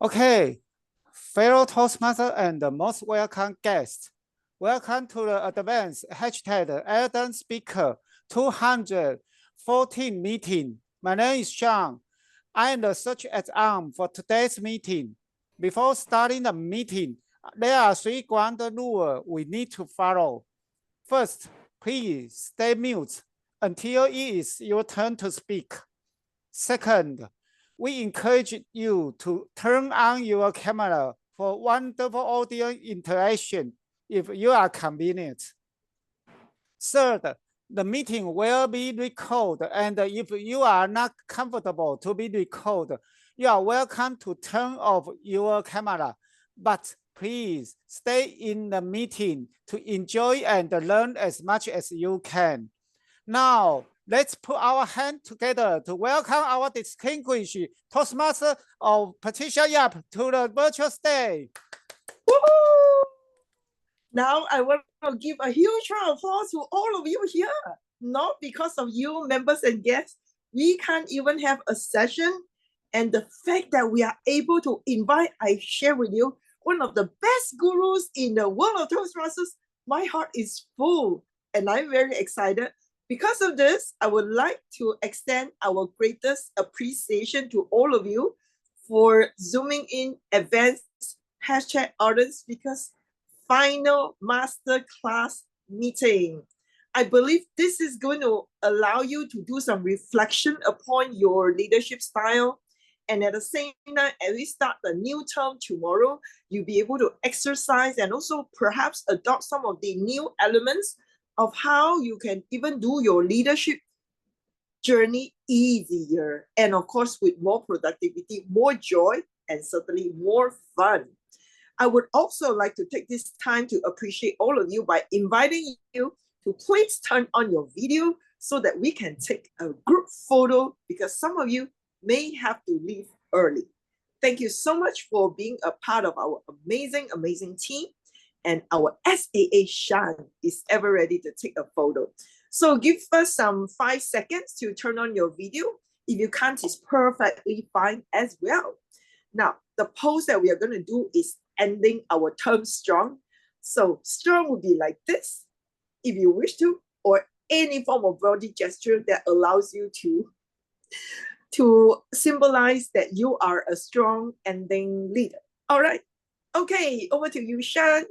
Okay, fellow Toastmaster and the most welcome guest. Welcome to the advanced hashtag Elden Speaker 214 meeting. My name is Sean. I am the search at arm for today's meeting. Before starting the meeting, there are 3 ground rules we need to follow. First, please stay mute until it is your turn to speak. Second, we encourage you to turn on your camera for wonderful audio interaction if you are convenient. Third, the meeting will be recorded, and if you are not comfortable to be recorded, you are welcome to turn off your camera, but please stay in the meeting to enjoy and learn as much as you can. Now, let's put our hands together to welcome our distinguished Toastmaster of Patricia Yap to the virtual stage. Woo-hoo! Now I want to give a huge round of applause to all of you here. Not because of you, members and guests, we can't even have a session. And the fact that we are able to invite, I share with you, one of the best gurus in the world of Toastmasters, my heart is full and I'm very excited. Because of this, I would like to extend our greatest appreciation to all of you for zooming in advanced hashtag Ardent Speakers final masterclass meeting. I believe this is going to allow you to do some reflection upon your leadership style. And at the same time, as we start the new term tomorrow, you'll be able to exercise and also perhaps adopt some of the new elements of how you can even do your leadership journey easier. And of course, with more productivity, more joy, and certainly more fun. I would also like to take this time to appreciate all of you by inviting you to please turn on your video so that we can take a group photo because some of you may have to leave early. Thank you so much for being a part of our amazing, amazing team. And our SAA Shan is ever ready to take a photo. So give us some 5 seconds to turn on your video. If you can't, it's perfectly fine as well. Now, the pose that we are going to do is ending our term strong. So strong would be like this, if you wish to, or any form of body gesture that allows you to symbolize that you are a strong ending leader. All right. Okay, over to you, Shan.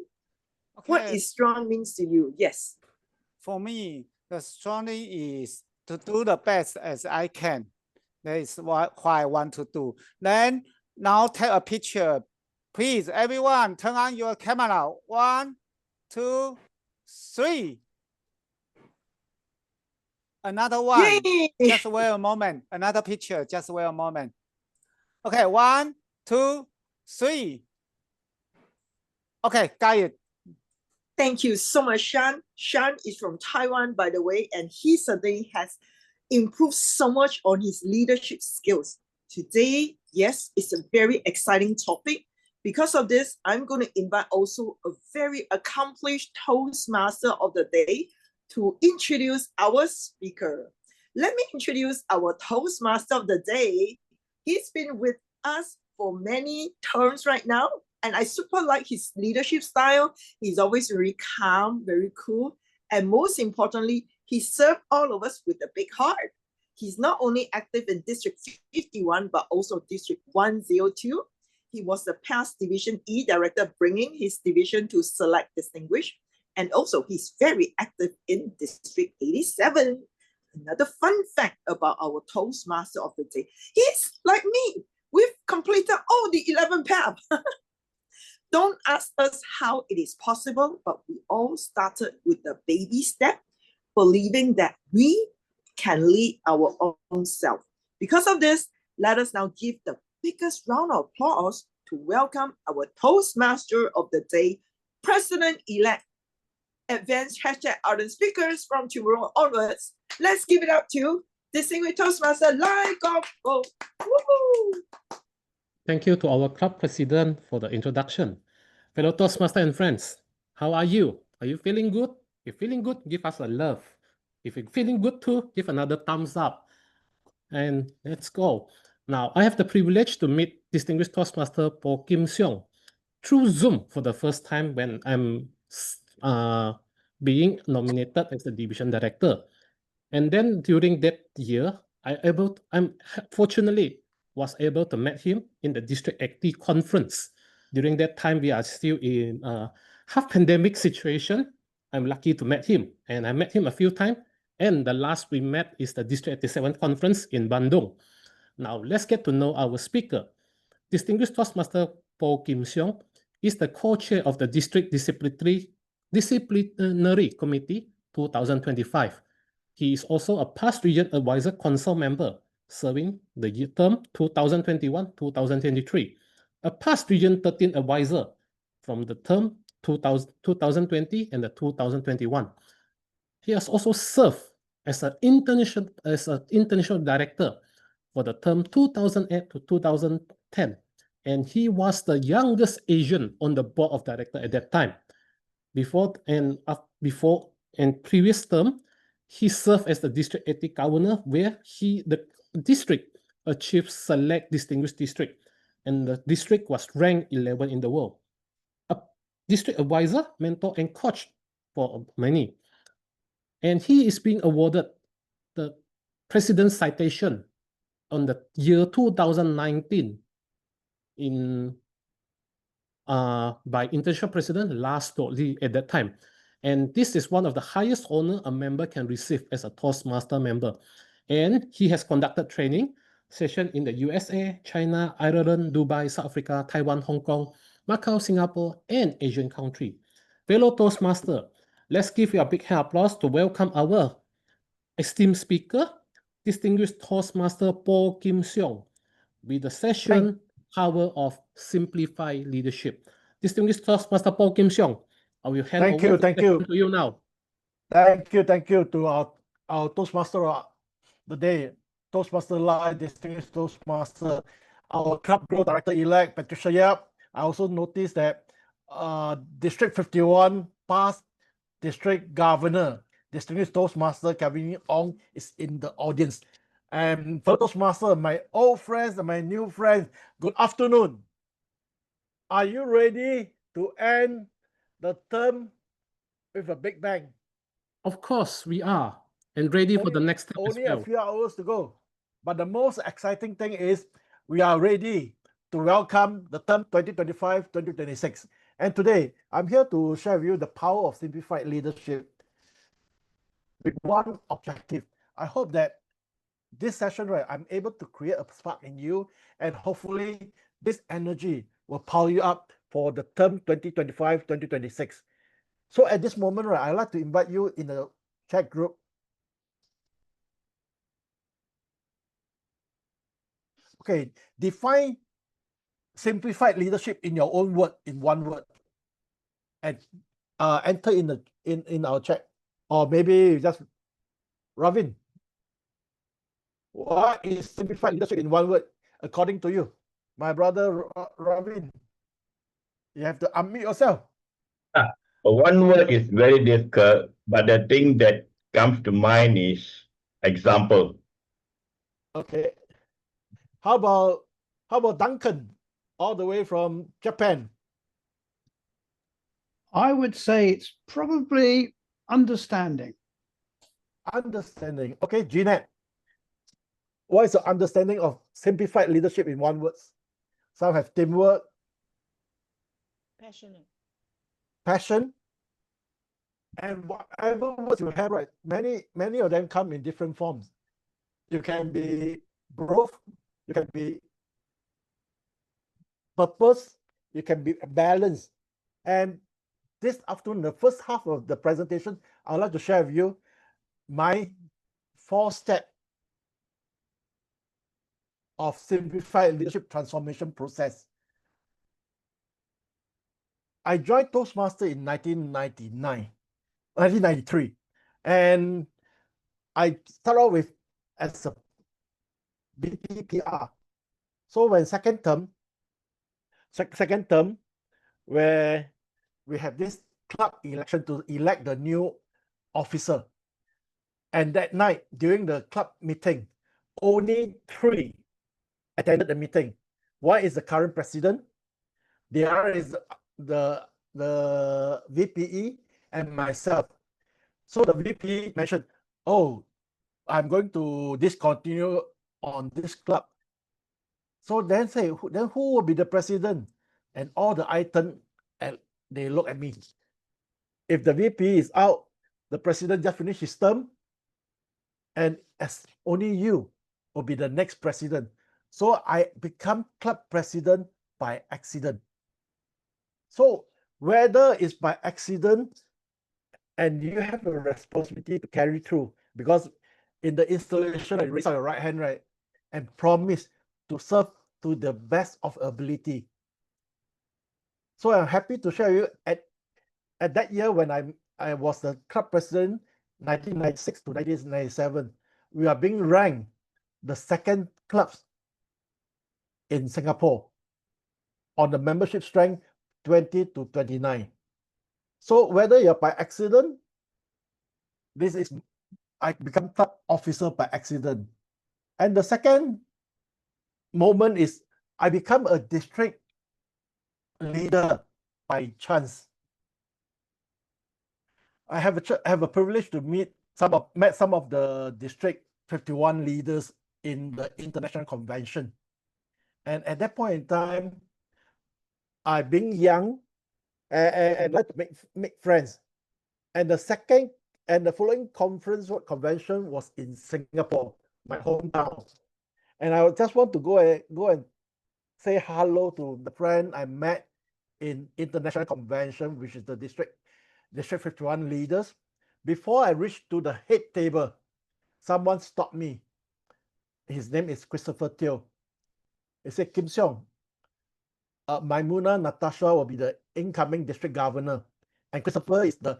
Okay. What is strong means to you? Yes. For me, the strong is to do the best as I can. That is what I want to do. Then now take a picture. Please, everyone, turn on your camera. 1, 2, 3. Another one. Yay! Just wait a moment. Another picture. Just wait a moment. Okay, 1, 2, 3. Okay, got it. Thank you so much, Shan. Shan is from Taiwan, by the way, and he certainly has improved so much on his leadership skills. Today, yes, it's a very exciting topic. Because of this, I'm going to invite also a very accomplished Toastmaster of the day to introduce our speaker. Let me introduce our Toastmaster of the day. He's been with us for many terms right now, and I super like his leadership style. He's always very calm, very cool, and most importantly, he served all of us with a big heart. He's not only active in District 51, but also District 102. He was the past Division E director, bringing his division to select distinguished. And also, he's very active in District 87. Another fun fact about our Toastmaster of the day. He's like me. We've completed all the 11 PAP. Don't ask us how it is possible, but we all started with the baby step, believing that we can lead our own self. Because of this, let us now give the biggest round of applause to welcome our Toastmaster of the day, President-elect, advanced hashtag Ardent Speakers from tomorrow onwards. Let's give it up to distinguished Toastmaster Lai Kok Koh. Woohoo! Thank you to our club president for the introduction. Fellow Toastmaster and friends, how are you? Are you feeling good? If feeling good, give us a love. If you're feeling good too, give another thumbs up. And let's go. Now, I have the privilege to meet distinguished Toastmaster Poh Kim Siong through Zoom for the first time when I'm being nominated as the division director. And then during that year, I'm fortunately was able to meet him in the District 80 conference. During that time, we are still in a half pandemic situation. I'm lucky to meet him, and I met him a few times. And the last we met is the District 87 conference in Bandung. Now let's get to know our speaker. Distinguished Toastmaster Poh Kim Siong is the co-chair of the District Disciplinary Committee 2025. He is also a past region advisor council member, serving the term 2021-2023, a past region 13 advisor from the term 2020 and the 2021. He has also served as an international director for the term 2008 to 2010, and he was the youngest Asian on the board of directors at that time. Before and previous term, he served as the district 80 governor, where the district achieved select distinguished district, and the district was ranked 11 in the world. A district advisor, mentor, and coach for many. And he is being awarded the President's Citation on the year 2019 by International President Lars Lee at that time. And this is one of the highest honor a member can receive as a Toastmaster member. And he has conducted training session in the USA, China, Ireland, Dubai, South Africa, Taiwan, Hong Kong, Macau, Singapore, and Asian country. Fellow Toastmaster, let's give you a big hand applause to welcome our esteemed speaker, distinguished Toastmaster Poh Kim Siong, with the session Power of Simplified Leadership. Distinguished Toastmaster Poh Kim Siong, I will hand over to you now. Thank you to our Toastmaster of the day, Toastmaster Live, distinguished Toastmaster, our Club Growth Director-elect, Patricia Yap. I also noticed that District 51 past District Governor, distinguished Toastmaster Kevin Ong is in the audience. And for Toastmaster, my old friends and my new friends, good afternoon. Are you ready to end the term with a big bang? Of course, we are, and ready for the next step as well. Only a few hours to go. But the most exciting thing is we are ready to welcome the term 2025-2026. And today, I'm here to share with you the power of simplified leadership with one objective. I hope that this session, right, I'm able to create a spark in you, and hopefully this energy will power you up for the term 2025-2026. So at this moment, right, I'd like to invite you in the chat group. Okay, define simplified leadership in your own word, in one word, and enter in our chat, or maybe just Ravin. What is simplified leadership in one word, according to you, my brother Ravin? You have to unmute yourself. One word is very difficult, but the thing that comes to mind is example. Okay. How about Duncan, all the way from Japan? I would say it's probably understanding. Understanding. Okay, Jeanette. What is the understanding of simplified leadership in one word? Some have teamwork. Passionate. Passion. And whatever words you have, right? Many of them come in different forms. You can be growth, you can be purpose, you can be balance. And this afternoon, the first half of the presentation, I'd like to share with you my 4-step of simplified leadership transformation process. I joined Toastmaster in 1993, and I started off with as a BPPR. So when second term, where we have this club election to elect the new officer, and that night during the club meeting, only 3 attended the meeting. One is the current president, the other is the VPE and myself. So the VPE mentioned, oh, I'm going to discontinue on this club. So then say, then who will be the president? And all the eyes turn and they look at me. If the VP is out, the president just finished his term, and as only you will be the next president. So I become club president by accident. So whether it's by accident and you have a responsibility to carry through, because in the installation, I raise out your right hand, right, and promise to serve to the best of ability. So I'm happy to share with you at that year when I was the club president, 1996 to 1997, we are being ranked the second clubs in Singapore on the membership strength 20 to 29. So whether you're by accident, I become club officer by accident. And the second moment is I become a district leader by chance. I have a privilege to met some of the district 51 leaders in the international convention. And at that point in time, I being young and like to make friends. And the following convention was in Singapore, my hometown. And I just want to go and say hello to the friend I met in international convention, which is the district 51 leaders. Before I reached to the head table, someone stopped me. His name is Christopher Teo. He said, Kim Siong, Maimuna Natasha will be the incoming district governor. And Christopher is the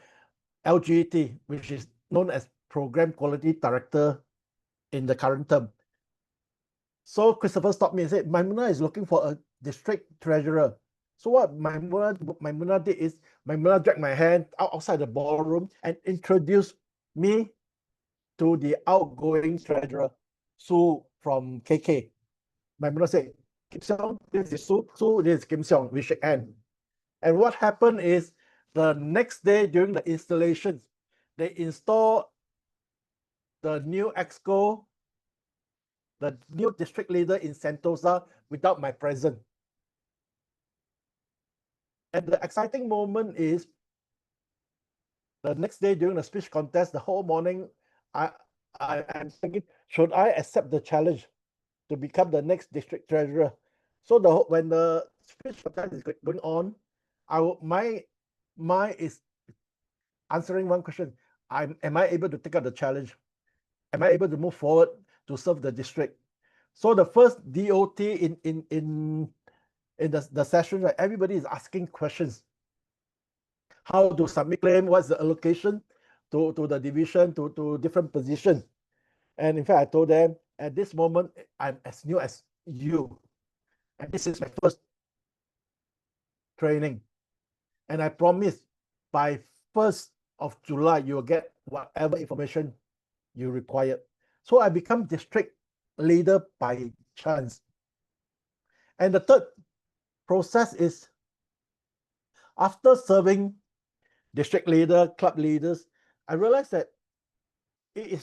LGT, which is known as Program Quality Director in the current term. So Christopher stopped me and said, Maimuna is looking for a district treasurer. So what Maimuna did is, Maimuna dragged my hand outside the ballroom and introduced me to the outgoing treasurer, Su from KK. Maimuna said, Kim Siong, this is Su, this is Kim Siong, we shake hands. And what happened is, the next day during the installations, they installed the new EXCO, the new district leader in Sentosa without my presence. And the exciting moment is the next day during the speech contest, the whole morning, I'm thinking, should I accept the challenge to become the next district treasurer? So when the speech contest is going on, my mind is answering one question: am I able to take up the challenge? Am I able to move forward to serve the district? So the first DOT in the session, right, everybody is asking questions. How to submit claim? What's the allocation to the division, to different positions? And in fact, I told them, at this moment, I'm as new as you. And this is my first training. And I promise by 1st of July, you will get whatever information you require. So I become district leader by chance. And the third process is, after serving district leader, club leaders, I realized that it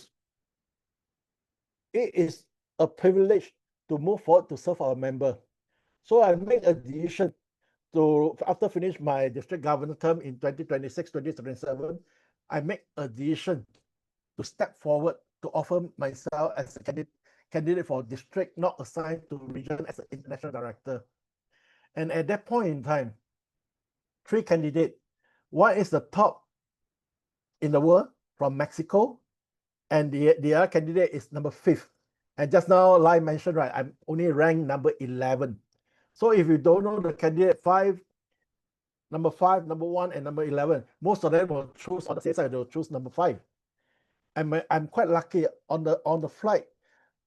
is a privilege to move forward to serve our member. So I made a decision to, after finish my district governor term in 2026, 2027, I make a decision to step forward to offer myself as a candidate for district, not assigned to region as an international director. And at that point in time, 3 candidates. One is the top in the world from Mexico, and the other candidate is number 5th. And just now, Lai mentioned, right, I'm only ranked number 11. So if you don't know the candidate number 5, number 1, and number 11, most of them will choose on the safe side, they'll choose number 5. I'm quite lucky. On the flight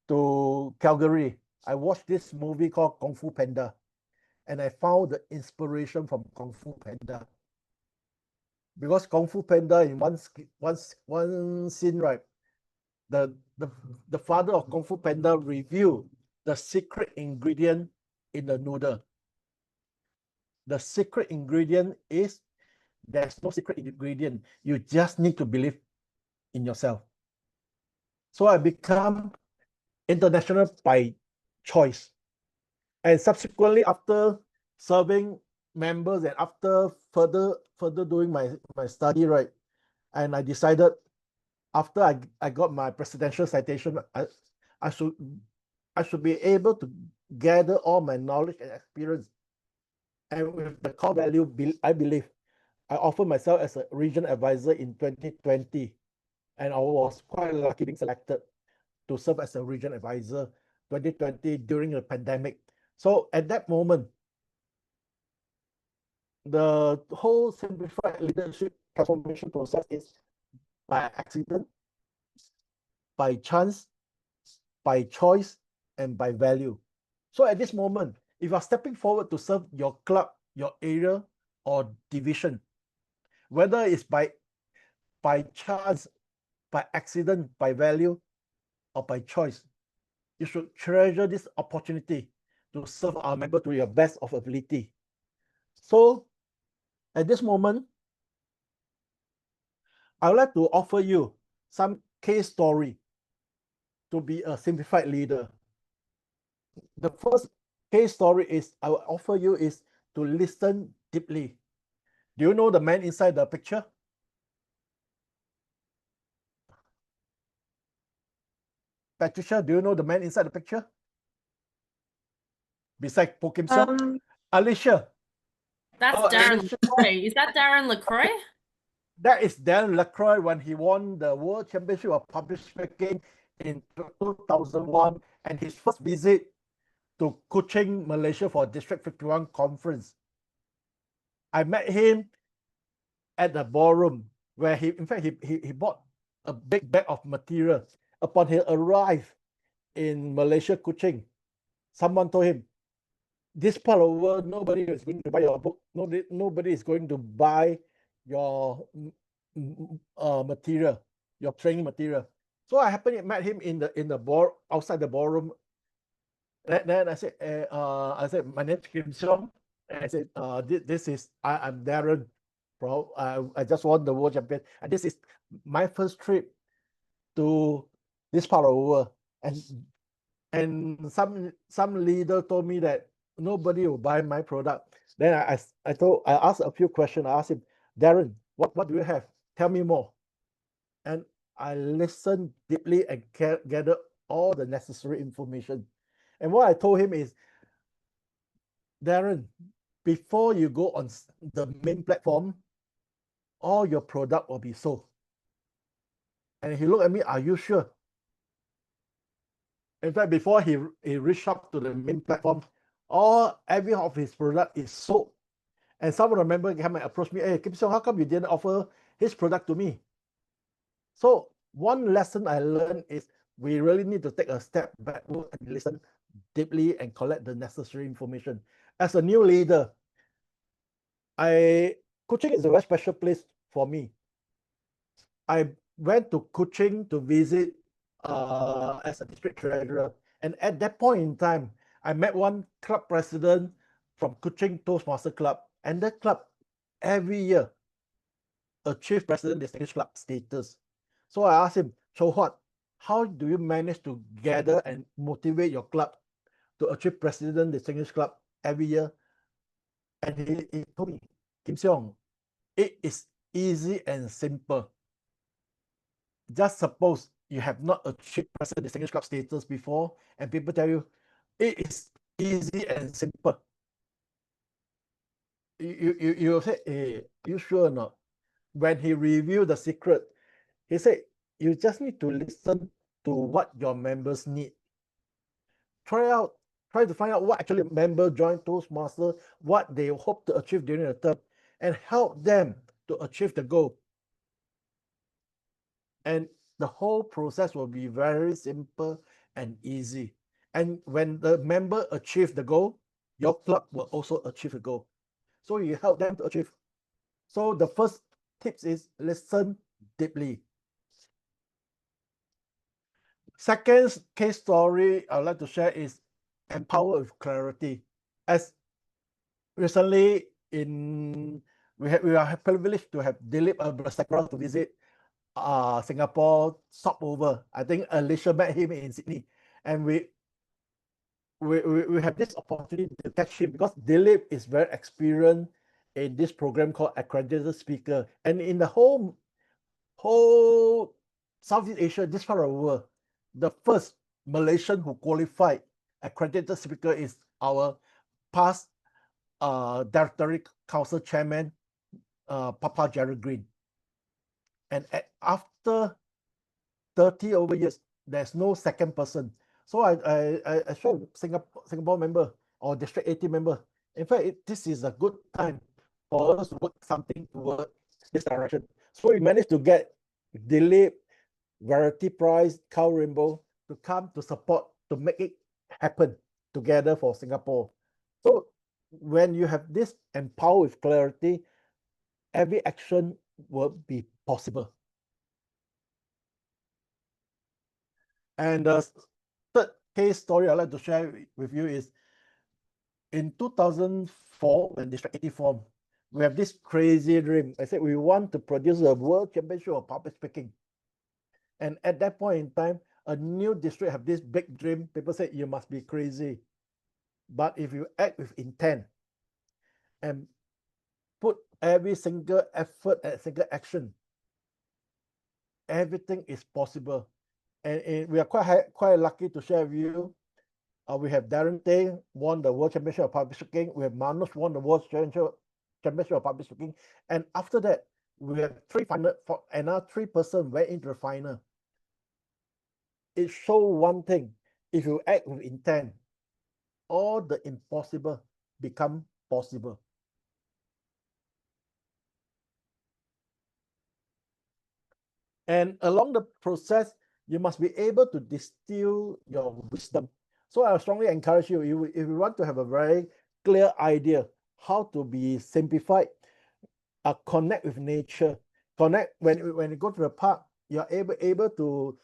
to Calgary, I watched this movie called Kung Fu Panda, and I found the inspiration from Kung Fu Panda. Because Kung Fu Panda, in one scene, right, the father of Kung Fu Panda revealed the secret ingredient in the noodle. The secret ingredient is there's no secret ingredient. You just need to believe in yourself. So I become international by choice. And subsequently, after serving members and after further doing my study, right, and I decided after I got my presidential citation, I should be able to gather all my knowledge and experience. And with the core value, I believe, I offered myself as a region advisor in 2020, and I was quite lucky being selected to serve as a region advisor 2020 during the pandemic. So at that moment, the whole simplified leadership transformation process is by accident, by chance, by choice, and by value. So at this moment, if you're stepping forward to serve your club, your area, or division, whether it's by chance, by accident, by value, or by choice, you should treasure this opportunity to serve our member to your best of ability. So at this moment, I would like to offer you some case story to be a simplified leader. The first case story is I will offer you is to listen deeply. Do you know the man inside the picture? Patricia, do you know the man inside the picture? Besides Poh Kim Siong? Alicia. That's Oh, Darren Alicia. LaCroix. Is that Darren LaCroix? That is Darren LaCroix when he won the World Championship of Public Speaking in 2001 and his first visit to Kuching, Malaysia for District 51 conference. I met him at the ballroom where he bought a big bag of material. Upon he arrived in Malaysia, Kuching, someone told him, this part of the world, nobody is going to buy your book. Nobody is going to buy your material, your training material. So I happened to meet him in the ball outside the ballroom. Then I said, my name is Kim Siong. And I said, I'm Darren. Bro, I just won the world champion, and this is my first trip to this part of the world. And some leader told me that nobody will buy my product. Then I asked a few questions. I asked him, Darren, what do you have? Tell me more. And I listened deeply and gathered all the necessary information. And what I told him is, Darren, before you go on the main platform, all your product will be sold. And he looked at me, are you sure? In fact, before he reached up to the main platform, every of his product is sold. And some of the members came and approached me, hey, Kim Siong, how come you didn't offer his product to me? So one lesson I learned is we really need to take a step backward and listen deeply and collect the necessary information. As a new leader, Kuching is a very special place for me. I went to Kuching to visit as a district treasurer. And at that point in time, I met one club president from Kuching Toastmaster Club. And that club, every year, achieve president distinguished club status. So I asked him, so what? How do you manage to gather and motivate your club to achieve president distinguished club every year? And he told me, Kim Siong, it is easy and simple. Just suppose you have not achieved president distinguished club status before, and people tell you it is easy and simple. You say, hey, you sure or not? When he revealed the secret, he said, you just need to listen to what your members need. Try to find out what actually members join Toastmaster, what they hope to achieve during the term, and help them to achieve the goal. And the whole process will be very simple and easy. And when the member achieves the goal, your club will also achieve the goal. So you help them to achieve. So the first tips is listen deeply. Second case story I would like to share is empower with clarity. As recently we are privileged to have Dilip Abdulsakral to visit Singapore stopover. I think Alicia met him in Sydney, and we have this opportunity to catch him because Dilip is very experienced in this program called accredited speaker, and in the whole Southeast Asia, this part of the world, the first Malaysian who qualified accredited speaker is our past Directory Council Chairman, Papa Gerald Green. And after 30 over years, there's no second person. So I showed Singapore member or District 80 member. In fact, this is a good time for us to work something toward this direction. So we managed to get Dilip, Variety Prize, Carl Rainbow to come to support to make it happen together for Singapore. So when you have this empower with clarity, every action will be possible. And the third case story I'd like to share with you is in 2004, when District 80 formed, we have this crazy dream. I said we want to produce a world championship of public speaking. And at that point in time, a new district have this big dream. People say you must be crazy. But if you act with intent and put every single effort and single action, everything is possible. And we are quite lucky to share with you. We have Darren Tay won the World Championship of Public Speaking. We have Manoj won the World Championship of Public Speaking. And after that, we have three final, for another 3 person went into the final. It shows one thing: if you act with intent, all the impossible become possible. And along the process, you must be able to distill your wisdom. So I strongly encourage you, if you want to have a very clear idea how to be simplified, connect with nature. Connect when you go to the park, you're able to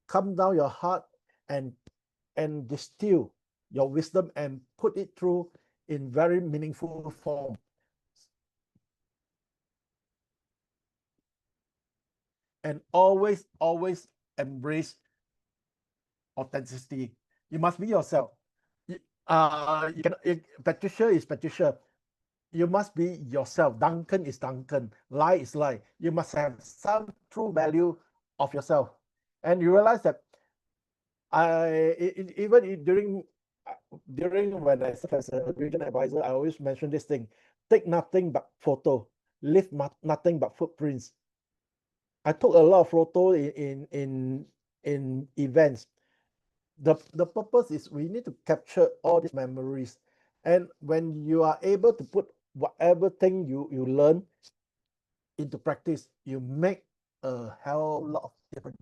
calm down your heart and distill your wisdom and put it through in very meaningful form. And always embrace authenticity. You must be yourself. Patricia is Patricia. You must be yourself. Duncan is Duncan. Lie is lie. You must have some true value of yourself. And you realize that even during when I serve as a regional advisor, I always mention this thing: take nothing but photo, leave nothing but footprints. I took a lot of photos in events. The purpose is we need to capture all these memories, and when you are able to put whatever thing you learn into practice, you make a hell lot of difference.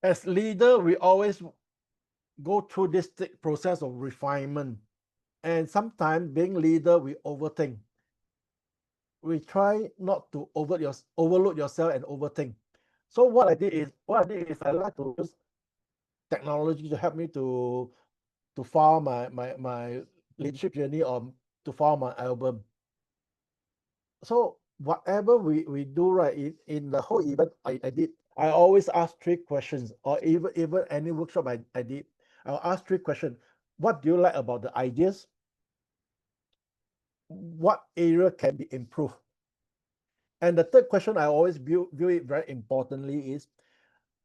As leader, we always go through this process of refinement, and sometimes being leader, we overthink. We try not to overload yourself and overthink. So what I did is I like to use technology to help me to file my leadership journey or to file my album. So whatever we do right in the whole event I always ask 3 questions, or even any workshop I did, I'll ask 3 questions. What do you like about the ideas? What area can be improved? And the third question I always view it very importantly is,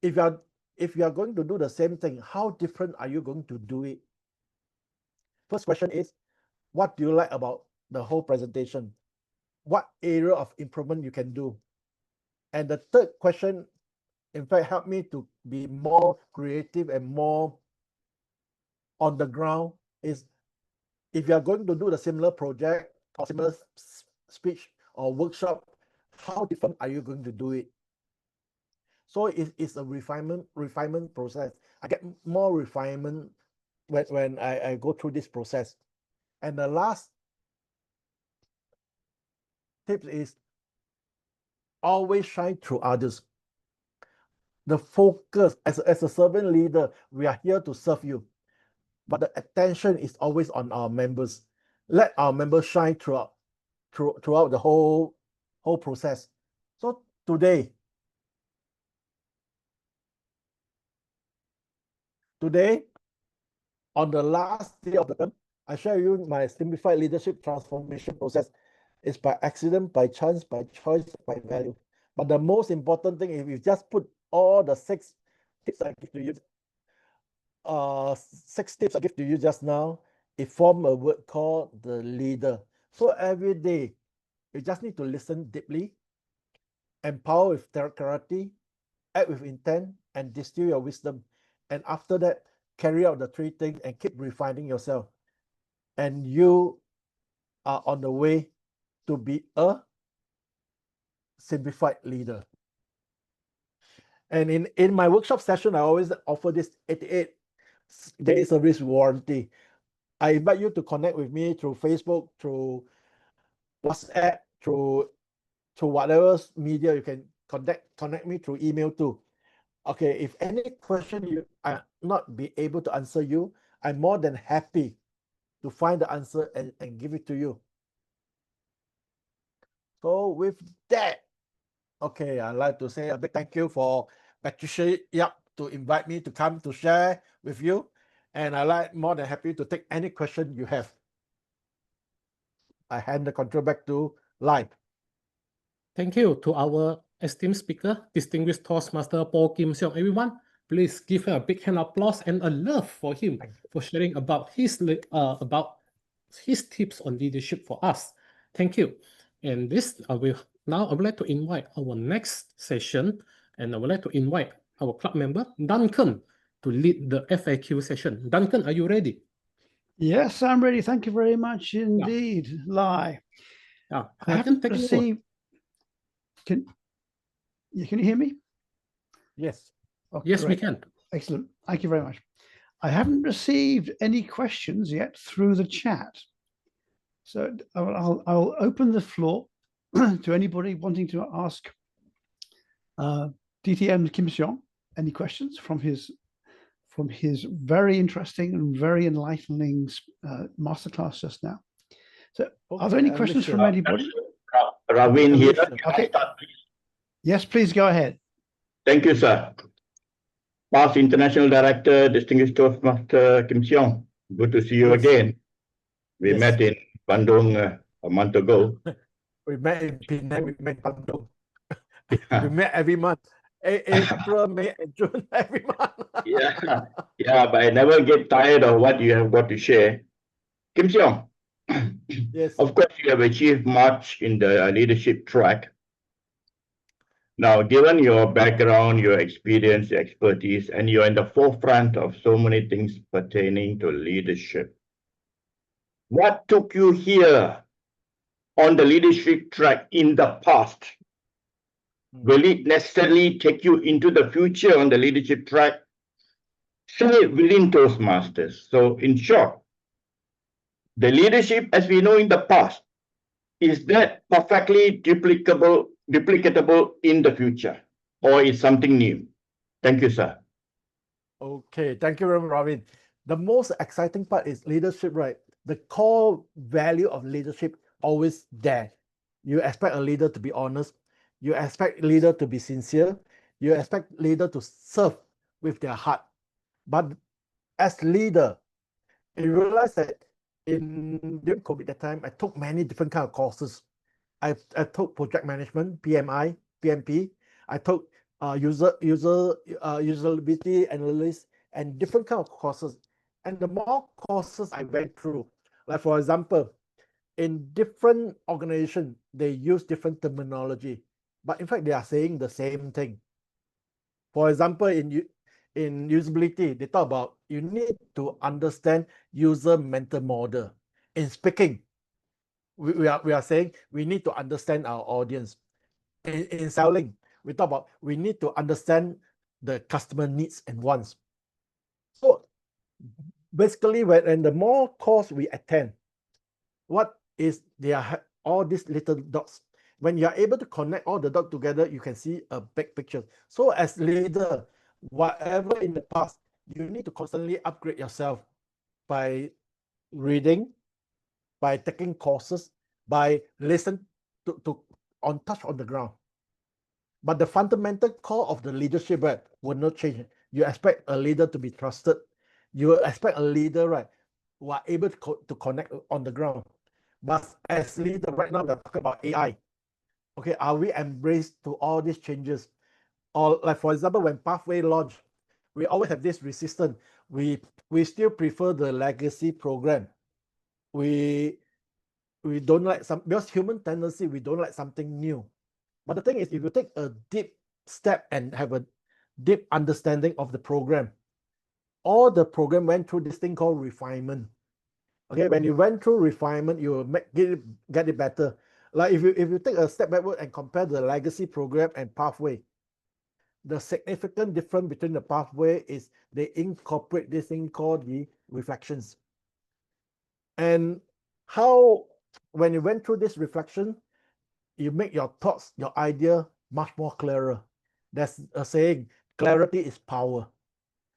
if you are going to do the same thing, how different are you going to do it? First question is, what do you like about the whole presentation? What area of improvement you can do? And the third question, in fact, helped me to be more creative and more on the ground, is if you are going to do the similar project or similar speech or workshop, how different are you going to do it? So it's a refinement process. I get more refinement when I go through this process. And the last tip is always shine through others. the focus as a servant leader, we are here to serve you. But the attention is always on our members. Let our members shine throughout the whole process. So today, on the last day of the term, I share you my simplified leadership transformation process. It's by accident, by chance, by choice, by value. But the most important thing, if you just put all the 6 tips I give to you, 6 tips I give to you just now, it forms a word called the leader. So every day, you just need to listen deeply, empower with clarity, act with intent, and distill your wisdom. And after that, carry out the 3 things and keep refining yourself. And you are on the way to be a simplified leader. And in my workshop session, I always offer this 88-day service warranty. I invite you to connect with me through Facebook, through WhatsApp, through whatever media you can connect me through email too. Okay, if any question you are not be able to answer you, I'm more than happy to find the answer and give it to you. So with that, okay, I'd like to say a big thank you for Patricia Yap to invite me to come to share with you. And I'm more than happy to take any question you have. I hand the control back to Lai. Thank you to our esteemed speaker, distinguished Toastmaster Poh Kim Siong. Everyone, please give him a big hand of applause and a love for him for sharing about his tips on leadership for us. Thank you. And this now I would like to invite our next session, and I would like to invite our club member Duncan to lead the FAQ session. Duncan, are you ready? Yes, I'm ready. Thank you very much indeed, Lai. Yeah, I haven't received. Can you hear me? Yes. Oh, yes, great. we can. Excellent. Thank you very much. I haven't received any questions yet through the chat. So I'll open the floor to anybody wanting to ask DTM Kim Siong any questions from his very interesting and very enlightening masterclass just now. So are there any questions from anybody? Ravin here. Okay. Yes, please go ahead. Thank you, sir. Past International Director, Distinguished Toastmaster Kim Siong. Good to see you again. We met in Bandung a month ago. We met in Penang, we met in Bandung. We met every month. April, May, and June, every month. yeah, but I never get tired of what you have got to share. Kim Siong, yes. Of course, you have achieved much in the leadership track. Now, given your background, your experience, your expertise, and you're in the forefront of so many things pertaining to leadership, what took you here on the leadership track in the past? Will it necessarily take you into the future on the leadership track? Say within Toastmasters. So, in short, the leadership as we know in the past, is that perfectly duplicatable in the future, or is something new? Thank you, sir. Okay, thank you very much, Ravin. The most exciting part is leadership, right? The core value of leadership always there. You expect a leader to be honest. You expect a leader to be sincere. You expect a leader to serve with their heart. But as leader, you realize that during COVID that time, I took many different kind of courses. I took project management, PMI, PMP. I took usability analysis and different kind of courses. And the more courses I went through, like for example, in different organizations, they use different terminology, but in fact, they are saying the same thing. For example, in usability, they talk about you need to understand user mental model. In speaking, we are saying we need to understand our audience. In selling, we talk about we need to understand the customer needs and wants. So basically, when the more course we attend, what is there are all these little dots, when you're able to connect all the dots together, you can see a big picture. So as leader, whatever in the past, you need to constantly upgrade yourself by reading, by taking courses, by listening to on touch on the ground. But the fundamental core of the leadership, right, will not change. You expect a leader to be trusted. You expect a leader, right, who are able to connect on the ground. But as leader right now, we're talking about AI. Okay, are we embraced to all these changes? Or like, for example, when Pathway launched, we always have this resistance. We still prefer the legacy program. We don't like some, because human tendency, we don't like something new. But the thing is, if you take a deep step and have a deep understanding of the program, all the program went through this thing called refinement. Okay, when you went through refinement, you will get it better. Like if you take a step backward and compare the legacy program and Pathway, the significant difference between the Pathway is they incorporate this thing called the reflections. And how, when you went through this reflection, you make your thoughts, your idea much more clearer. There's a saying, clarity is power.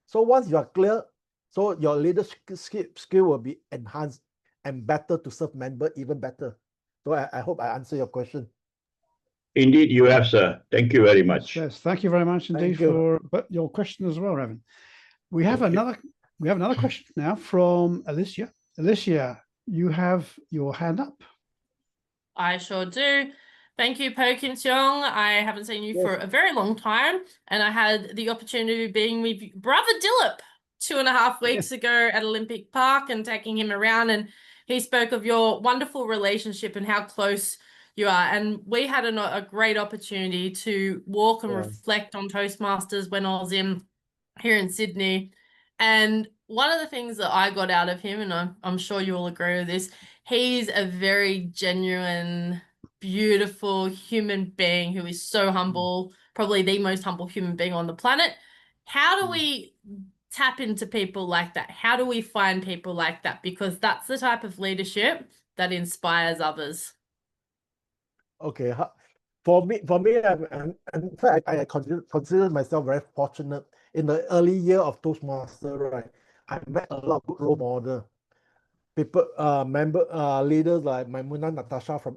So once you are clear, so your leadership skill will be enhanced and better to serve member even better. So I hope I answer your question. Indeed, you have, sir. Thank you very much. Yes, thank you very much indeed for your question as well, Evan. We have another question now from Alicia. Alicia, you have your hand up. I sure do. Thank you, Poh Kim Siong. I haven't seen you for a very long time, and I had the opportunity of being with Brother Dillip 2.5 weeks ago at Olympic Park and taking him around, and he spoke of your wonderful relationship and how close you are. And we had a great opportunity to walk and reflect on Toastmasters when I was here in Sydney. And one of the things that I got out of him, and I'm sure you will agree with this, he's a very genuine, beautiful human being who is so humble, probably the most humble human being on the planet. How do we tap into people like that? How do we find people like that? Because that's the type of leadership that inspires others. Okay, for me, in fact, I consider myself very fortunate. In the early year of Toastmaster, right, I met a lot of good role models. People, leaders like Maimuna Natasha from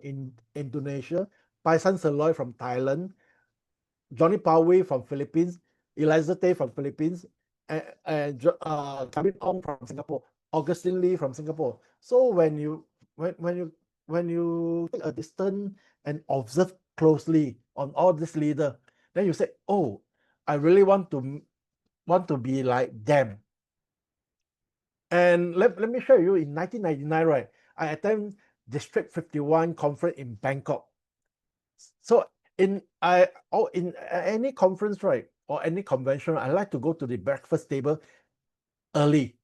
Indonesia, Paisan Seloy from Thailand, Johnny Pawe from Philippines, Eliza Tay from Philippines, and Kevin Ong from Singapore, Augustine Lee from Singapore. So when you take a distance and observe closely on all this leader, then you say, oh, I really want to be like them. And let me show you, in 1999, right, I attended District 51 conference in Bangkok. So in any conference, right, or any convention, I like to go to the breakfast table early.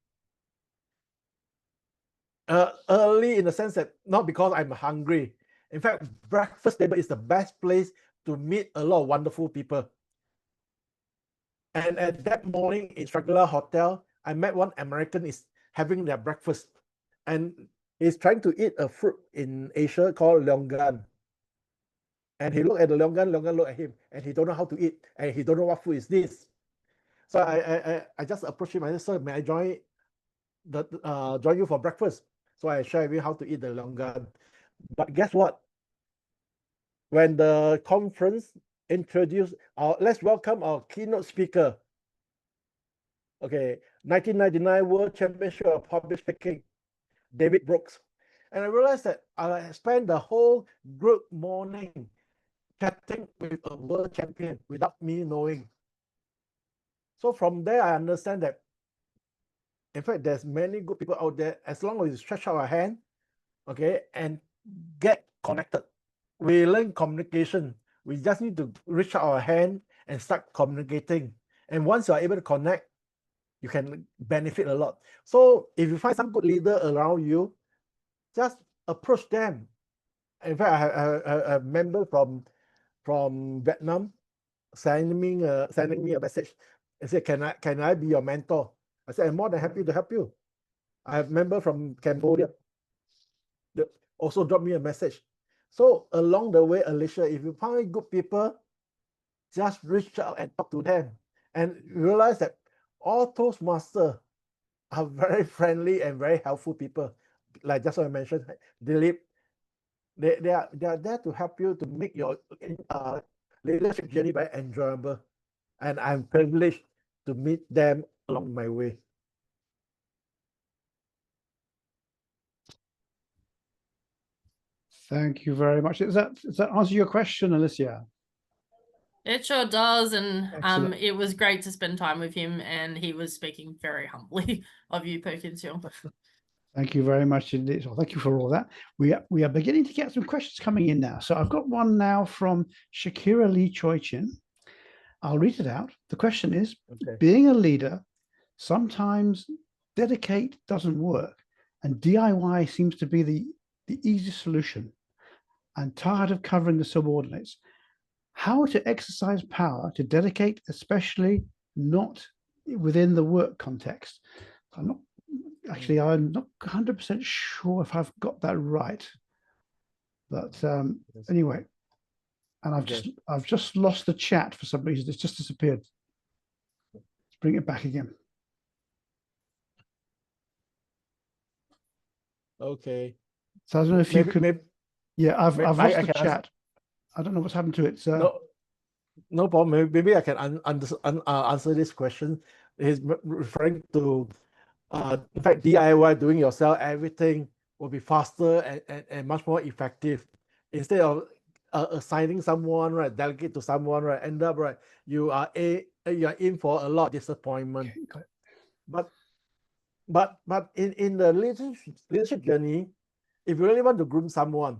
Early in the sense that not because I'm hungry. In fact, breakfast table is the best place to meet a lot of wonderful people. And at that morning in Shangri-La Hotel, I met one American is having their breakfast, and he's trying to eat a fruit in Asia called longan. And he looked at the longan looked at him, and he don't know how to eat, and he don't know what food is this. So I just approached him. I said, "Sir, may I join you for breakfast?" So I share with you how to eat the longan. But guess what? When the conference introduced let's welcome our keynote speaker. Okay, 1999 World Championship of Public Speaking, David Brooks. And I realized that I spent the whole good morning chatting with a world champion without me knowing. So from there, I understand that, in fact, there's many good people out there. As long as you stretch out our hand, okay, and get connected. We learn communication. We just need to reach out our hand and start communicating. And once you are able to connect, you can benefit a lot. So if you find some good leader around you, just approach them. In fact, I have a member from Vietnam sending me a message and said, can I be your mentor? I said, I'm more than happy to help you. I have a member from Cambodia that also dropped me a message. So along the way, Alicia, if you find good people, just reach out and talk to them and realize that all Toastmasters are very friendly and very helpful people. Like just what I mentioned, Dilip, they are there to help you to make your leadership journey very enjoyable. And I'm privileged to meet them along my way. Thank you very much. Does that answer your question, Alicia? It sure does, and Excellent. it was great to spend time with him, and he was speaking very humbly of you, Poh Kim Siong. Thank you very much indeed. Well, thank you for all that. We are beginning to get some questions coming in now. So I've got one now from Shakira Lee Choi Chin. I'll read it out. The question is, Okay. being a leader, sometimes dedicate doesn't work, and DIY seems to be the easiest solution. I'm tired of covering the subordinates. How to exercise power to dedicate, especially not within the work context. I'm not 100% sure if I've got that right. But anyway, and I've just lost the chat for some reason. It's just disappeared. Let's bring it back again. Okay. So I don't know if you could. Yeah, I've lost the chat. Answer. I don't know what's happened to it. So no problem. Maybe I can answer this question. He's referring to, in fact, DIY, doing yourself, everything will be faster and much more effective. Instead of assigning someone, right, delegate to someone, right, end up, right, you are in for a lot of disappointment. Okay, but in the leadership journey, if you really want to groom someone,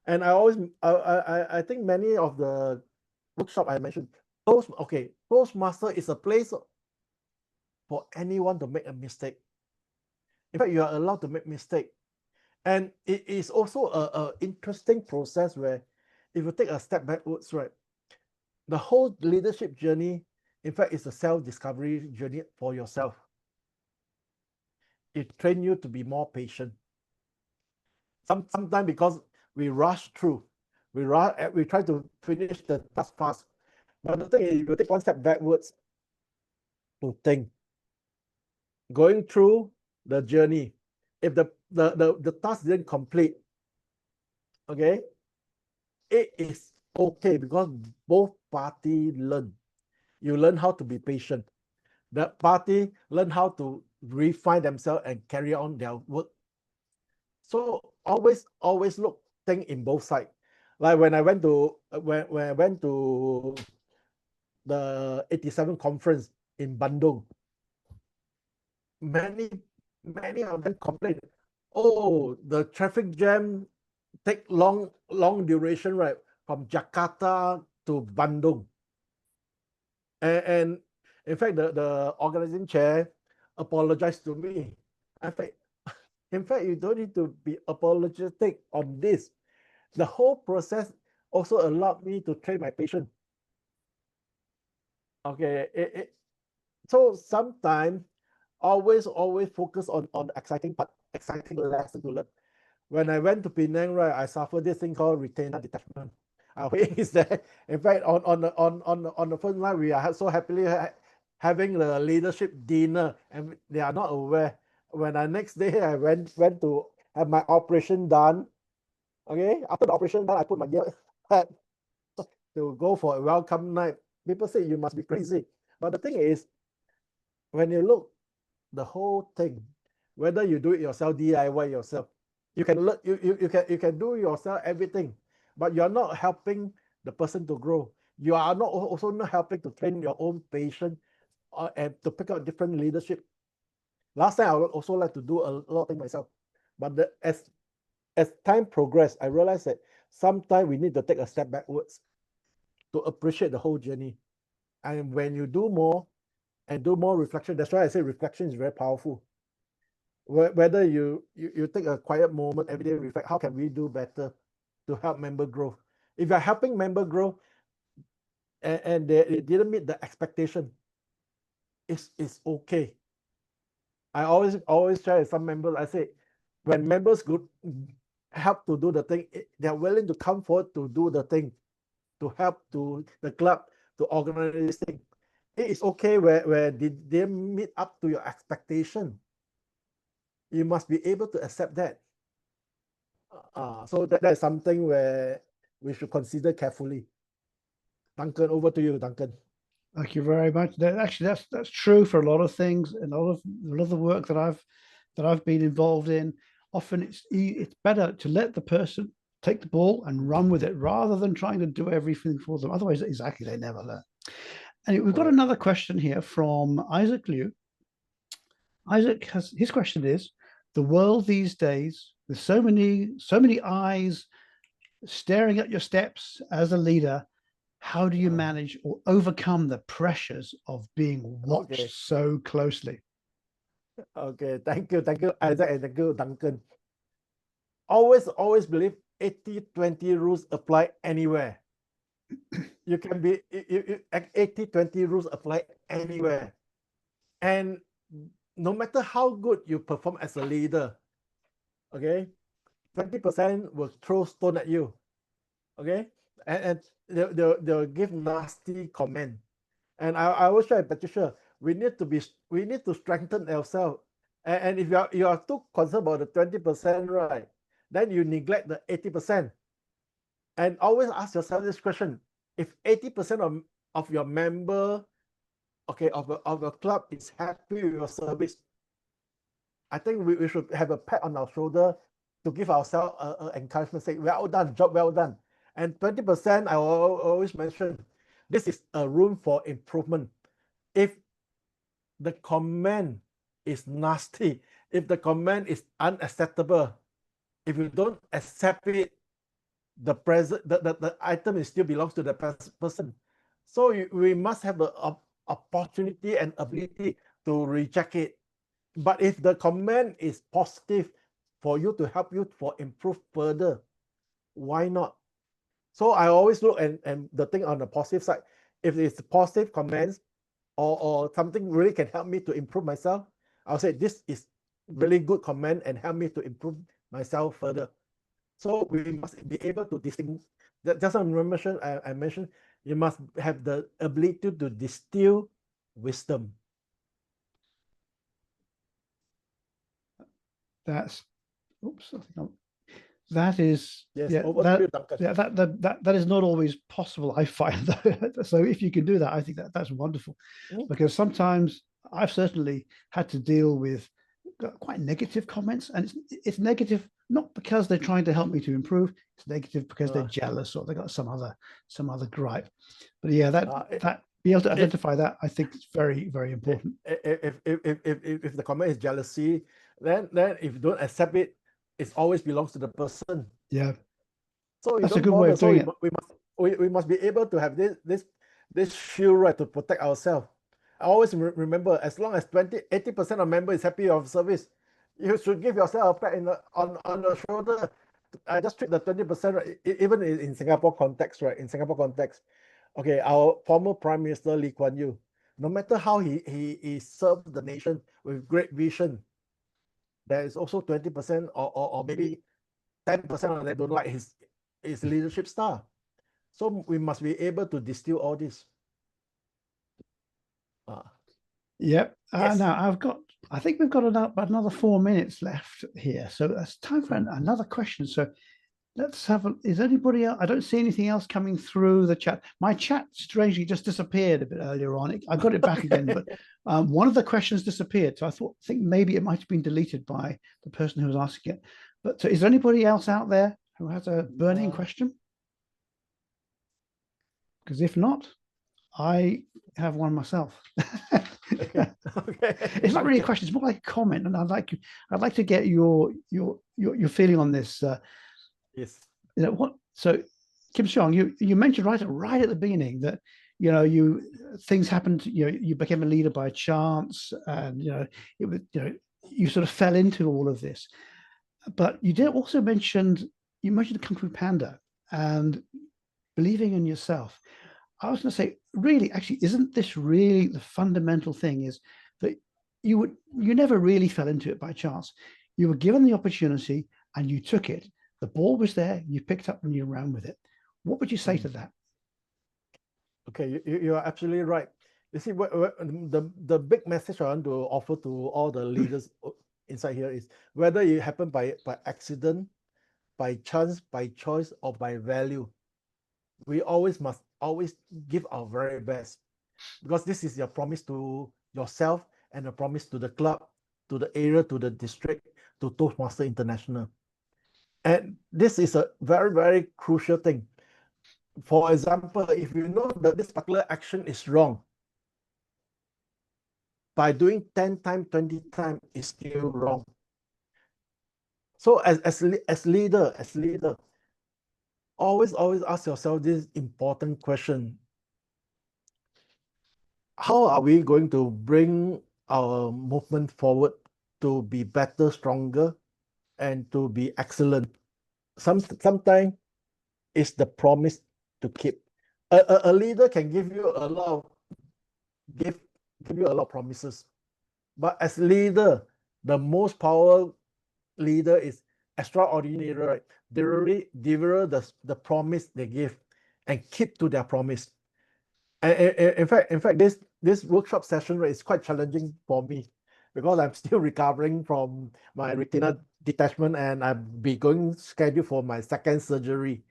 and I think many of the workshop I mentioned, Toastmaster is a place for anyone to make a mistake. In fact, you are allowed to make mistake. And it is also a interesting process where if you take a step backwards, right, the whole leadership journey, in fact, is a self-discovery journey for yourself. It trains you to be more patient. Sometimes because we rush through, we try to finish the task fast. But the thing is, you take one step backwards to think. Going through the journey, if the task didn't complete, okay, it is okay because both parties learn. You learn how to be patient. The party learn how to refine themselves and carry on their work. So always look thing in both sides. Like when I went to the 87 conference in Bandung, many of them complained, oh, the traffic jam take long duration, right, from Jakarta to Bandung. And in fact, the organizing chair apologized to me. In fact, you don't need to be apologetic on this. The whole process also allowed me to train my patience. Okay, so sometimes always focus on the exciting part, exciting lesson to learn. When I went to Penang, right, I suffered this thing called retainer detachment. Is that, in fact, on the first line, we are so happily having the leadership dinner, and they are not aware. When the next day I went to have my operation done. Okay, after the operation done, I put my gear hat to go for a welcome night. People say you must be crazy, but the thing is, when you look the whole thing, whether you do it yourself, DIY yourself, you can learn, you can do yourself everything, but you're not helping the person to grow. You are also not helping to train your own patience and to pick up different leadership. Last time I would also like to do a lot of things myself, but as time progressed, I realized that sometimes we need to take a step backwards to appreciate the whole journey. And when you do more and do more reflection, that's why I say reflection is very powerful. Whether you take a quiet moment every day, reflect, how can we do better to help member growth? If you're helping member grow and they didn't meet the expectation, it's okay. I always share with some members, I say, when members help to do the thing. They're willing to come forward to do the thing, to help to the club to organize this thing. It is okay where they meet up to your expectation. You must be able to accept that. So that is something where we should consider carefully. Duncan, over to you, Duncan. Thank you very much. Actually, that's true for a lot of things, and a lot of the work that I've been involved in. Often it's better to let the person take the ball and run with it rather than trying to do everything for them. Otherwise, exactly, they never learn. And we've got another question here from Isaac Liu. Isaac his question is: the world these days, with so many eyes staring at your steps as a leader, how do you manage or overcome the pressures of being watched so closely? Okay, thank you, Isaac, and thank you, Duncan. Always believe 80-20 rules apply anywhere. You can be 80-20 rules apply anywhere, and no matter how good you perform as a leader, okay, 20% will throw stone at you, okay, and they'll give nasty comment. And I always try, Patricia, we need to strengthen ourselves. And if you are too concerned about the 20%, right, then you neglect the 80%. And always ask yourself this question: if 80% of your member, okay, of your club is happy with your service, I think we should have a pat on our shoulder to give ourselves encouragement, say, well done, job well done. And 20%, I always mention, this is a room for improvement. If the comment is nasty, if the comment is unacceptable, if you don't accept it, the item is still belongs to the person. So we must have the opportunity and ability to reject it. But if the comment is positive for you to help you for improve further, why not? So I always look and the thing on the positive side. If it's positive comments or something really can help me to improve myself, I'll say this is really good comment and help me to improve myself further. So we must be able to distinguish. Just I mentioned you must have the ability to distill wisdom. That's, oops, I think that is, yes, yeah, that is not always possible, I find. So if you can do that, I think that's wonderful. Because sometimes I've certainly had to deal with quite negative comments, and it's negative not because they're trying to help me to improve. It's negative because they're jealous or they got some other gripe. But yeah, that be able to identify that, I think, is very, very important. If the comment is jealousy, then if you don't accept it, it always belongs to the person. Yeah. So that's a good way of doing it. We must be able to have this shield, right, to protect ourselves. I always remember, as long as 80% of members is happy of service, you should give yourself a pat on the shoulder. I just treat the 20%, right, even in Singapore context, right? In Singapore context, okay, our former Prime Minister Lee Kuan Yew, no matter how he served the nation with great vision, there is also 20% or maybe 10% of them don't like his leadership style. So we must be able to distill all this. Yep. Yes. Now I think we've got another 4 minutes left here. So it's time for another question. So let's have is anybody else? I don't see anything else coming through the chat. My chat strangely just disappeared a bit earlier on. I got it back again, but one of the questions disappeared. So I think maybe it might have been deleted by the person who was asking it. But is there anybody else out there who has a burning question? Because if not, I have one myself. Okay. It's not really a question, it's more like a comment, and I'd like to get your feeling on this. Yes. You know what? So, Kim Siong, you mentioned right at the beginning that things happened. You became a leader by chance, and it was you sort of fell into all of this. But you did also mention Kung Fu Panda and believing in yourself. I was going to say, really, actually, isn't this really the fundamental thing? Is that you never really fell into it by chance. You were given the opportunity and you took it. The ball was there, you picked up and you ran with it. What would you say to that? Okay, you are absolutely right. You see, the big message I want to offer to all the leaders inside here is whether it happened by accident, by chance, by choice, or by value, we must always give our very best, because this is your promise to yourself and a promise to the club, to the area, to the district, to Toastmaster International. And this is a very, very crucial thing. For example, if you know that this particular action is wrong, by doing 10 times, 20 times is still wrong. So as leader, always ask yourself this important question. How are we going to bring our movement forward to be better, stronger, and to be excellent? Sometimes it's the promise to keep. A leader can give you a lot of give you a lot of promises, but as leader, the most powerful leader is extraordinary, right? They really deliver the promise they give and keep to their promise. And in fact, this workshop session is quite challenging for me, because I'm still recovering from my retinal detachment, and I'll be going scheduled for my second surgery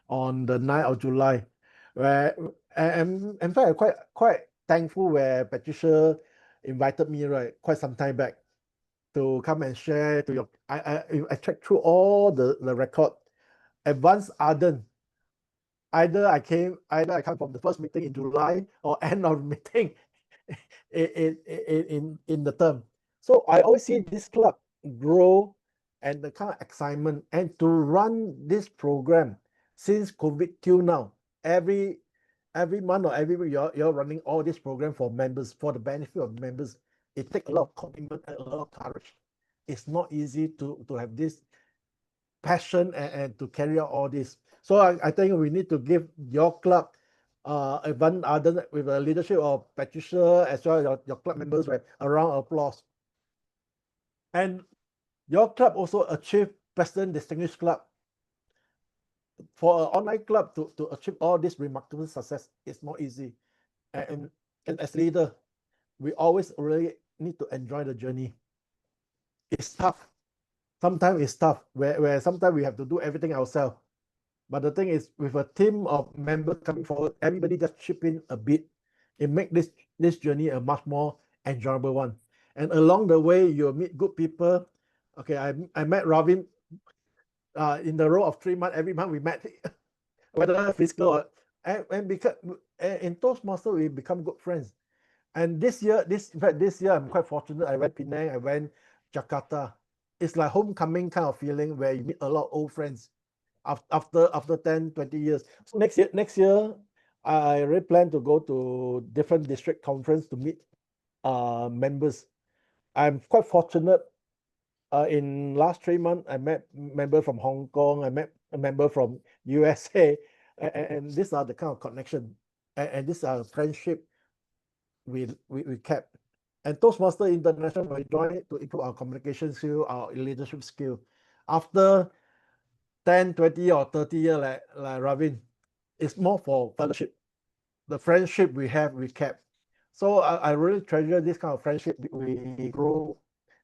on the 9th of July. Where and in fact, I'm quite thankful where Patricia invited me, right, quite some time back, to come and share to your. I checked through all the record. Advanced Ardent. Either I come from the first meeting in July or end of meeting in the term. So I always see this club grow and the kind of excitement, and to run this program since COVID till now, every month or every week you're running all this program for members, for the benefit of members. It takes a lot of commitment and a lot of courage. It's not easy to have this passion and to carry out all this. So I think we need to give your club, Evan Arden, with the leadership of Patricia, as well as your club members, right, a round of applause. And your club also achieved President Distinguished Club. For an online club to achieve all this remarkable success, it's not easy. And as leader, we always really need to enjoy the journey. It's tough. Sometimes it's tough, where sometimes we have to do everything ourselves. But the thing is, with a team of members coming forward, everybody just chip in a bit. It makes this journey a much more enjoyable one. And along the way, you'll meet good people. Okay, I met Robin in the row of 3 months. Every month we met, whether physical or and because in Toastmaster we become good friends. And this year I'm quite fortunate. I went Penang, I went Jakarta. It's like homecoming kind of feeling, where you meet a lot of old friends after 10, 20 years. So next year, I really plan to go to different district conference to meet members. I'm quite fortunate. In last 3 months, I met member from Hong Kong, I met a member from USA, and these are the kind of connection, and these are friendship we kept. And Toastmaster International, we joined it to improve our communication skill, our leadership skill. After 10, 20 or 30 years, like Ravin, it's more for fellowship. The friendship we have, we kept. So I really treasure this kind of friendship we grow,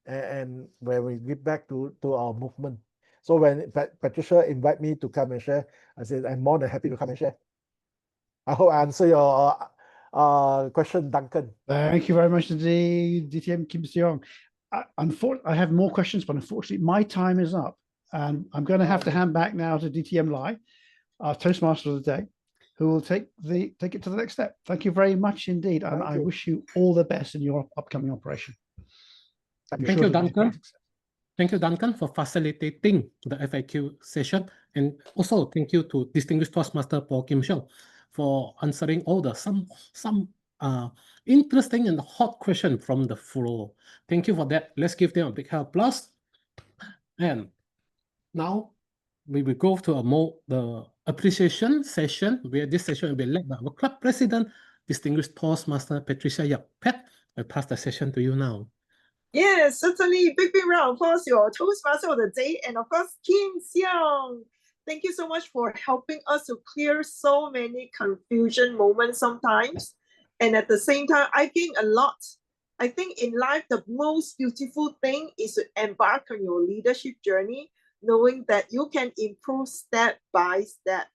and where we give back to our movement. So when Patricia invite me to come and share, I said I'm more than happy to come and share. I hope I answer your question, Duncan. Thank you very much indeed, DTM Kim Siong. I have more questions, but unfortunately my time is up, and I'm going to have to hand back now to DTM Lai, our Toastmaster of the day, who will take it to the next step. Thank you very much indeed, and I wish you all the best in your upcoming operation. Thank you, Duncan. Thank you, Duncan, for facilitating the FAQ session, and also thank you to Distinguished Toastmaster Poh Kim Siong for answering all the some interesting and hot question from the floor. Thank you for that. Let's give them a big applause. And now we will go to the appreciation session, where this session will be led by our club president, Distinguished Toastmaster Patricia Yap. Pat, I pass the session to you now. Yes, certainly. Big round of applause, your Toastmaster of the day, and of course, Kim Siong. Thank you so much for helping us to clear so many confusion moments sometimes. And at the same time, I gained a lot. I think in life, the most beautiful thing is to embark on your leadership journey, knowing that you can improve step by step.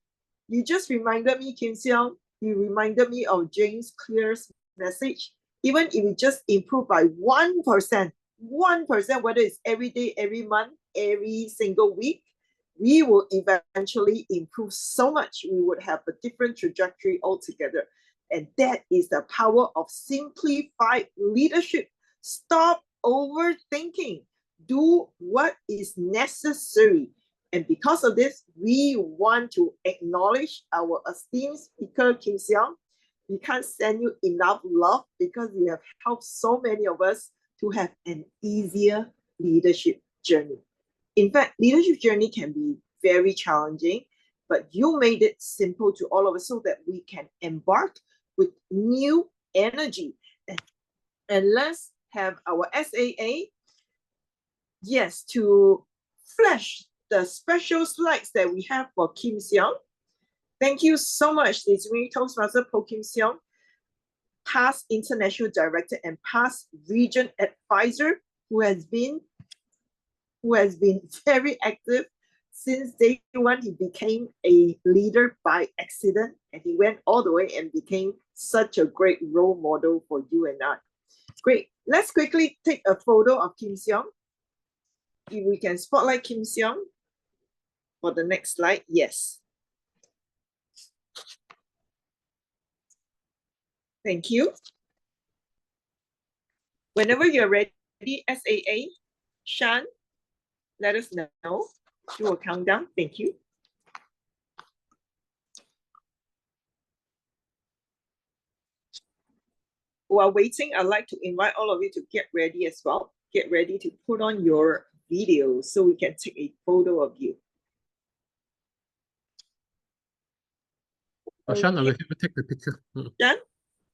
You just reminded me, Kim Siong, you reminded me of James Clear's message. Even if we just improve by 1%, whether it's every day, every month, every single week, we will eventually improve so much. We would have a different trajectory altogether. And that is the power of simplified leadership. Stop overthinking. Do what is necessary. And because of this, we want to acknowledge our esteemed speaker, Kim Siong. We can't send you enough love because you have helped so many of us to have an easier leadership journey. In fact, leadership journey can be very challenging, but you made it simple to all of us so that we can embark with new energy. And let's have our SAA, yes, to flash the special slides that we have for Kim Siong. Thank you so much, Disney Toastmaster Poh Kim Siong, past international director and past region advisor who has been very active since day one. He became a leader by accident, and he went all the way and became such a great role model for you and I. Great. Let's quickly take a photo of Kim Siong. If we can spotlight Kim Siong for the next slide. Yes. Thank you. Whenever you're ready, SAA, Shan, let us know. Do a countdown. Thank you. While waiting, I'd like to invite all of you to get ready as well. Get ready to put on your video so we can take a photo of you. Shan, I will have to take the picture. Shan,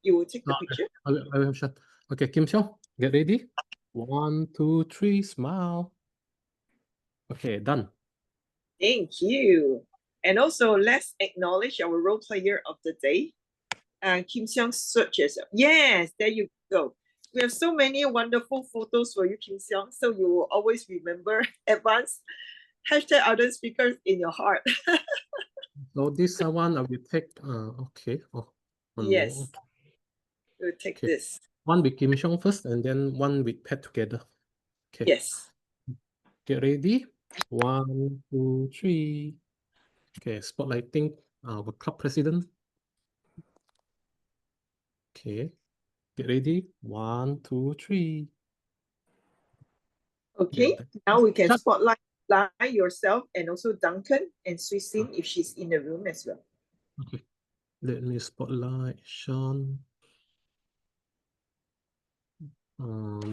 you will take the picture. I will have Shan. Okay, Kim Siong, get ready. 1, 2, 3, smile. Okay, done. Thank you. And also, let's acknowledge our role player of the day, Kim Siong searches. Yes, there you go. We have so many wonderful photos for you, Kim Siong, so you will always remember advanced hashtag other speakers in your heart. So this one I will take, okay. Oh, one Yes. more. We'll take Okay. this. One with Kim Siong first, and then one with Pat together. Okay. Yes. Get ready. 1, 2, 3. Okay, spotlighting our club president. Okay. Get ready. 1, 2, 3. Okay. Yeah. Now we can Shut. spotlight yourself and also Duncan and Suisin if she's in the room as well. Okay. Let me spotlight Sean.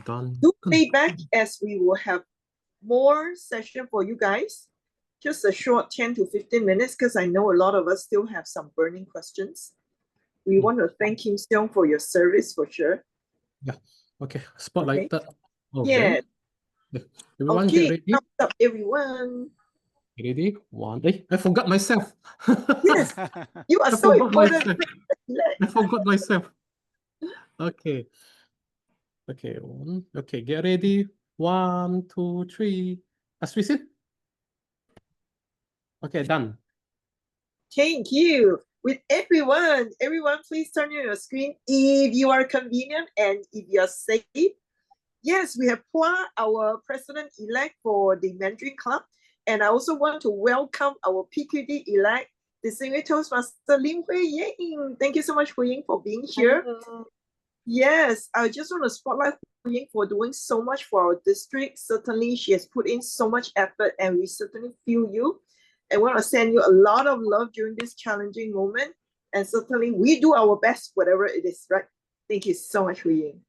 Done. Do playback as we will have more session for you guys. Just a short 10 to 15 minutes because I know a lot of us still have some burning questions. We want to thank Kim Siong for your service for sure. Yeah. Okay. Spotlight that. Okay. Yeah. Everyone okay. get ready. Thumbs up, everyone. Ready? 1. I forgot myself. Yes. You are I so forgot important. myself. I forgot myself. Okay. Okay. 1. Okay. Get ready. 1, 2, 3. As we said. Okay. Done. Thank you. With everyone, please turn on your screen if you are convenient and if you're safe. Yes, we have Poh, our president-elect for the Mandarin Club. And I also want to welcome our PQD-elect, Distinguished Toastmaster Lim Hui Ying. Thank you so much, Hui Ying, for being here. Hello. Yes, I just want to spotlight Hui Ying for doing so much for our district. Certainly, she has put in so much effort and we certainly feel you. I want to send you a lot of love during this challenging moment. And certainly, we do our best, whatever it is, right? Thank you so much, Hui Ying.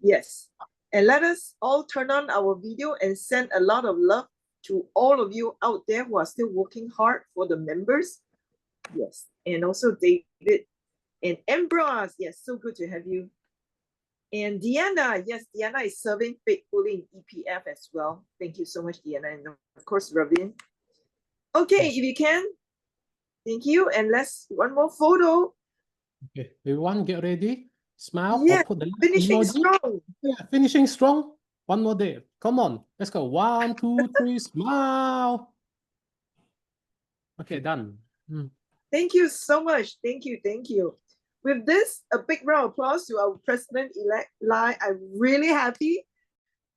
Yes. And let us all turn on our video and send a lot of love to all of you out there who are still working hard for the members. Yes. And also David and Ambrose. Yes, so good to have you. And Deanna, yes, Deanna is serving faithfully in EPF as well. Thank you so much, Deanna. And of course, Ravin. Okay, if you can. Thank you. And let's one more photo. Okay, everyone get ready. Smile Yeah, or put the finishing emoji. strong. Yeah, finishing strong. One more day. Come on, let's go. 1, 2, 3, smile. Okay, done. Thank you so much. Thank you. Thank you. With this, a big round of applause to our President-elect Lai. I'm really happy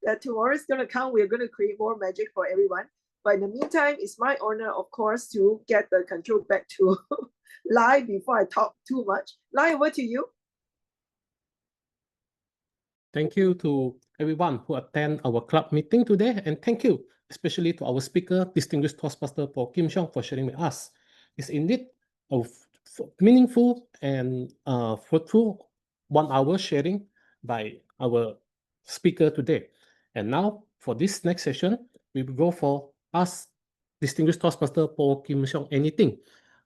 that tomorrow is going to come. We're going to create more magic for everyone. But in the meantime, it's my honor, of course, to get the control back to Lai before I talk too much. Lai, over to you. Thank you to everyone who attend our club meeting today, and thank you especially to our speaker, distinguished Toastmaster Poh Kim Siong, for sharing with us. It's indeed a meaningful and fruitful 1 hour sharing by our speaker today. And now for this next session, we will go for us, distinguished Toastmaster Poh Kim Siong anything.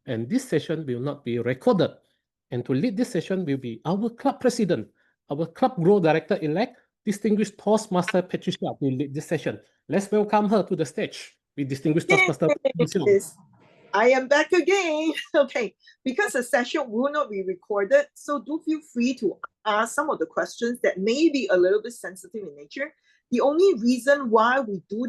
And this session will not be recorded. And to lead this session will be our club president, our club growth director-elect, distinguished Toastmaster Patricia, will lead this session. Let's welcome her to the stage with distinguished Toastmaster Kim Siong. Yes, I am back again. Okay, because the session will not be recorded, so do feel free to ask some of the questions that may be a little bit sensitive in nature. The only reason why we do